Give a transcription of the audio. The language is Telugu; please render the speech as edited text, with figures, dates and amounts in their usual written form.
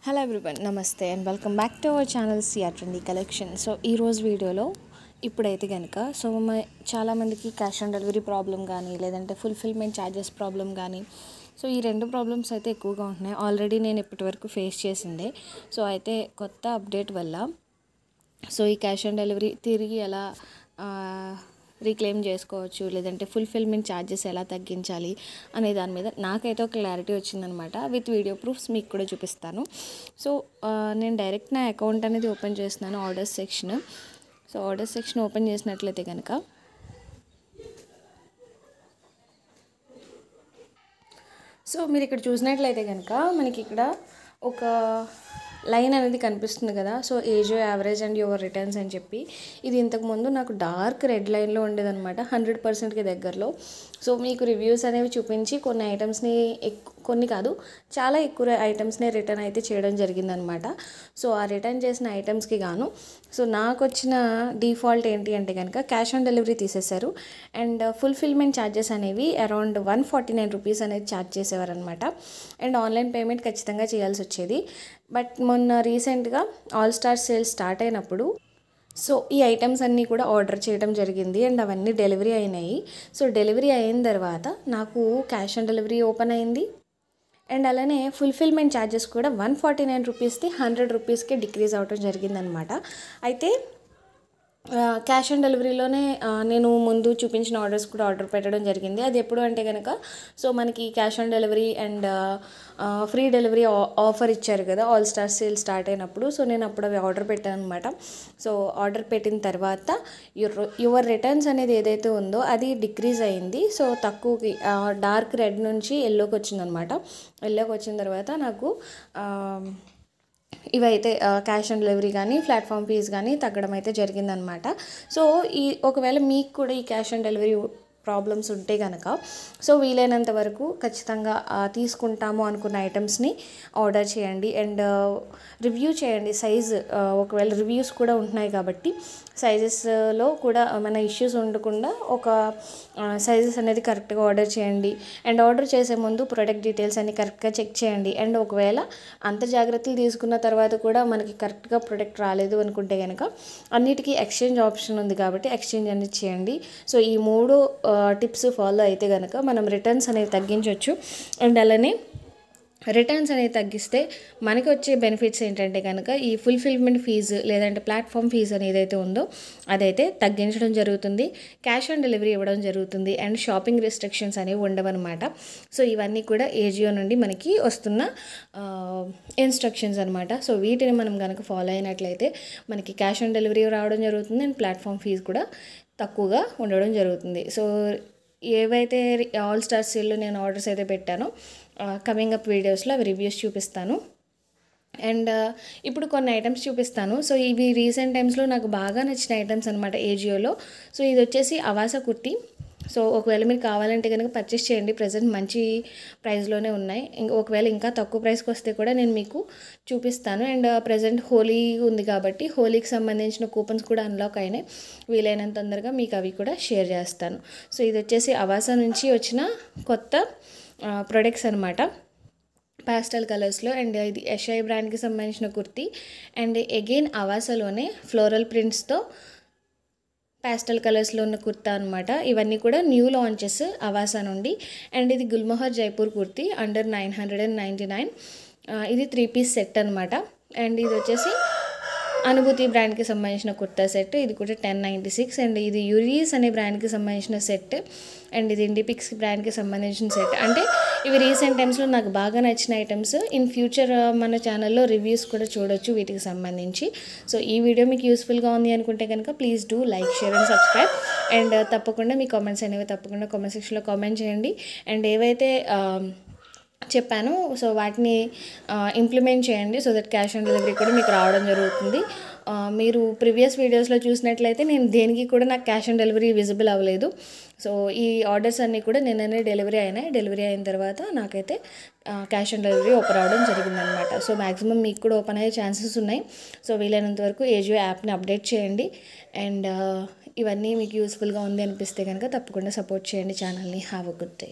హలో ఎవ్రీవన్, నమస్తే and welcome back to our channel CR trendy collection. So ఈరోజు వీడియోలో ఇప్పుడైతే కనుక చాలామందికి క్యాష్ ఆన్ డెలివరీ ప్రాబ్లం కానీ లేదంటే ఫుల్ఫిల్మెంట్ ఛార్జెస్ ప్రాబ్లం కానీ సో ఈ రెండు ప్రాబ్లమ్స్ అయితే ఎక్కువగా ఉంటున్నాయి. ఆల్రెడీ నేను ఇప్పటివరకు ఫేస్ చేసిందే. సో అయితే కొత్త అప్డేట్ వల్ల సో ఈ క్యాష్ ఆన్ డెలివరీ తిరిగి ఎలా రీక్లెయిమ్ చేసుకోవచ్చు, లేదంటే ఫుల్ఫిల్మెంట్ ఛార్జెస్ ఎలా తగ్గించాలి అనే దాని మీద నాకైతే ఒక క్లారిటీ వచ్చిందనమాట. విత్ వీడియో ప్రూఫ్స్ మీకు కూడా చూపిస్తాను. సో నేను డైరెక్ట్ నా అకౌంట్ అనేది ఓపెన్ చేస్తున్నాను, orders section. So orders section open చేసినట్లయితే కనుక సో మీరు ఇక్కడ చూసినట్లయితే కనుక మనకి ఇక్కడ ఒక లైన్ అనేది కనిపిస్తుంది కదా. So age, average and your returns అని చెప్పి ఇది ఇంతకుముందు నాకు డార్క్ రెడ్ లైన్లో ఉండేదన్నమాట, 100%కి దగ్గరలో. సో మీకు రివ్యూస్ అనేవి చూపించి కొన్ని ఐటమ్స్ని కొన్ని కాదు చాలా ఎక్కువ ఐటమ్స్ని రిటర్న్ అయితే చేయడం జరిగిందనమాట. సో ఆ రిటర్న్ చేసిన ఐటమ్స్కి గాను సో నాకు వచ్చిన డిఫాల్ట్ ఏంటి అంటే కనుక క్యాష్ ఆన్ డెలివరీ తీసేశారు. అండ్ ఫుల్ఫిల్మెంట్ ఛార్జెస్ అనేవి అరౌండ్ 149 రూపీస్ అనేది ఛార్జ్ చేసేవారనమాట. అండ్ ఆన్లైన్ పేమెంట్ ఖచ్చితంగా చేయాల్సి వచ్చేది. బట్ మొన్న రీసెంట్గా ఆల్ స్టార్ సేల్ స్టార్ట్ అయినప్పుడు సో ఈ ఐటమ్స్ అన్నీ కూడా ఆర్డర్ చేయడం జరిగింది అండ్ అవన్నీ డెలివరీ అయినాయి. సో డెలివరీ అయిన తర్వాత నాకు క్యాష్ ఆన్ డెలివరీ ఓపెన్ అయింది. అండ్ అలానే ఫుల్ఫిల్మెంట్ ఛార్జెస్ కూడా 149 రూపీస్ది 100 రూపీస్కి డిక్రీజ్ అవ్వడం జరిగిందనమాట. అయితే క్యాష్ ఆన్ డెలివరీలోనే నేను ముందు చూపించిన ఆర్డర్స్ కూడా ఆర్డర్ పెట్టడం జరిగింది. అది ఎప్పుడు అంటే కనుక సో మనకి cash on delivery and free delivery offer ఇచ్చారు కదా ఆల్ స్టార్ సేల్ స్టార్ట్ అయినప్పుడు. సో నేను అప్పుడు అవి ఆర్డర్ పెట్టాను అనమాట. సో ఆర్డర్ పెట్టిన తర్వాత యువర్ రిటర్న్స్ అనేది ఏదైతే ఉందో అది డిక్రీజ్ అయింది. సో తక్కువకి డార్క్ రెడ్ నుంచి ఎల్లోకి వచ్చిందనమాట. ఎల్లోకి వచ్చిన తర్వాత నాకు ఇవైతే క్యాష్ ఆన్ డెలివరీ కానీ ప్లాట్ఫామ్ ఫీజ్ కానీ తగ్గడం అయితే జరిగిందనమాట. సో ఒకవేళ మీకు కూడా ఈ క్యాష్ ఆన్ డెలివరీ ప్రాబ్లమ్స్ ఉంటే కనుక సో వీలైనంత వరకు ఖచ్చితంగా తీసుకుంటాము అనుకున్న ఐటమ్స్ని ఆర్డర్ చేయండి అండ్ రివ్యూ చేయండి. సైజ్ ఒకవేళ రివ్యూస్ కూడా ఉంటున్నాయి కాబట్టి సైజెస్లో కూడా మన ఇష్యూస్ ఉండకుండా ఒక సైజెస్ అనేది కరెక్ట్గా ఆర్డర్ చేయండి. అండ్ ఆర్డర్ చేసే ముందు ప్రొడక్ట్ డీటెయిల్స్ అన్ని కరెక్ట్గా చెక్ చేయండి. అండ్ ఒకవేళ అంత జాగ్రత్తలు తీసుకున్న తర్వాత కూడా మనకి కరెక్ట్గా ప్రొడక్ట్ రాలేదు అనుకుంటే కనుక అన్నిటికీ ఎక్స్చేంజ్ ఆప్షన్ ఉంది కాబట్టి ఎక్స్చేంజ్ అనేది చేయండి. సో ఈ మూడు టిప్స్ ఫాలో అయితే కనుక మనం రిటర్న్స్ అనేది తగ్గించవచ్చు. అండ్ అలానే రిటర్న్స్ అనేది తగ్గిస్తే మనకి వచ్చే బెనిఫిట్స్ ఏంటంటే కనుక ఈ ఫుల్ఫిల్మెంట్ ఫీజు లేదంటే ప్లాట్ఫామ్ ఫీజు అనేది ఏదైతే ఉందో అదైతే తగ్గించడం జరుగుతుంది, క్యాష్ ఆన్ డెలివరీ ఇవ్వడం జరుగుతుంది అండ్ షాపింగ్ రెస్ట్రిక్షన్స్ అనేవి ఉండవన్నమాట. సో ఇవన్నీ కూడా ఏజియో నుండి మనకి వస్తున్న ఇన్స్ట్రక్షన్స్ అనమాట. సో వీటిని మనం కనుక ఫాలో అయినట్లయితే మనకి క్యాష్ ఆన్ డెలివరీ రావడం జరుగుతుంది అండ్ ప్లాట్ఫామ్ ఫీజు కూడా తక్కువగా ఉండడం జరుగుతుంది. సో ఏవైతే ఆల్ స్టార్ సేల్లో నేను ఆర్డర్స్ అయితే పెట్టానో కమింగ్ అప్ వీడియోస్లో అవి రివ్యూస్ చూపిస్తాను. అండ్ ఇప్పుడు కొన్ని ఐటమ్స్ చూపిస్తాను. సో ఇవి రీసెంట్ టైమ్స్లో నాకు బాగా నచ్చిన ఐటమ్స్ అనమాట ఏజియోలో. సో ఇది వచ్చేసి అవాసా కుర్తీ. సో ఒకవేళ మీరు కావాలంటే కనుక పర్చేస్ చేయండి, ప్రజెంట్ మంచి ప్రైస్లోనే ఉన్నాయి. ఒకవేళ ఇంకా తక్కువ ప్రైస్కి వస్తే కూడా నేను మీకు చూపిస్తాను. అండ్ ప్రజెంట్ హోలీ ఉంది కాబట్టి హోలీకి సంబంధించిన కూపన్స్ కూడా అన్లాక్ అయినాయి, వీలైనంత తొందరగా మీకు అవి కూడా షేర్ చేస్తాను. సో ఇది వచ్చేసి అవాసా నుంచి వచ్చిన కొత్త ప్రొడక్ట్స్ అనమాట, పాస్టల్ కలర్స్లో. అండ్ ఇది యషై బ్రాండ్కి సంబంధించిన కుర్తీ అండ్ అగైన్ అవాసాలోనే ఫ్లోరల్ ప్రింట్స్తో పాస్టల్ కలర్స్లో ఉన్న కుర్తా అనమాట. ఇవన్నీ కూడా న్యూ లాంచెస్ అవాసా నుండి. అండ్ ఇది గుల్మోహర్ జైపూర్ కుర్తీ అండర్ 999. ఇది 3 పీస్ సెట్ అనమాట. అండ్ ఇది వచ్చేసి అనుభూతి బ్రాండ్కి సంబంధించిన కుర్తా సెట్, ఇది కూడా 1096. అండ్ ఇది యూరీస్ అనే బ్రాండ్కి సంబంధించిన సెట్ అండ్ ఇది ఇండిపిక్స్ బ్రాండ్కి సంబంధించిన సెట్. అంటే ఇవి రీసెంట్ టైమ్స్లో నాకు బాగా నచ్చిన ఐటమ్స్. ఇన్ ఫ్యూచర్ మన ఛానల్లో రివ్యూస్ కూడా చూడొచ్చు వీటికి సంబంధించి. సో ఈ వీడియో మీకు యూస్ఫుల్గా ఉంది అనుకుంటే కనుక please do like, share and subscribe. And తప్పకుండా మీ కామెంట్స్ అనేవి తప్పకుండా కామెంట్ సెక్షన్లో కామెంట్ చేయండి. అండ్ ఏవైతే చెప్పాను సో వాటిని ఇంప్లిమెంట్ చేయండి so that cash on delivery కూడా మీకు రావడం జరుగుతుంది. మీరు ప్రీవియస్ వీడియోస్లో చూసినట్లయితే నేను దేనికి కూడా నాకు క్యాష్ ఆన్ డెలివరీ విజిబుల్ అవ్వలేదు. సో ఈ ఆర్డర్స్ అన్నీ కూడా నిన్ననే డెలివరీ అయినాయి. డెలివరీ అయిన తర్వాత నాకైతే క్యాష్ ఆన్ డెలివరీ ఓపెన్ అవ్వడం జరిగిందనమాట. సో మ్యాక్సిమం మీకు కూడా ఓపెన్ అయ్యే ఛాన్సెస్ ఉన్నాయి. సో వీలైనంత వరకు ఏజియో యాప్ని అప్డేట్ చేయండి. అండ్ ఇవన్నీ మీకు యూస్ఫుల్గా ఉంది అనిపిస్తే కనుక తప్పకుండా సపోర్ట్ చేయండి ఛానల్ని. Have a good day.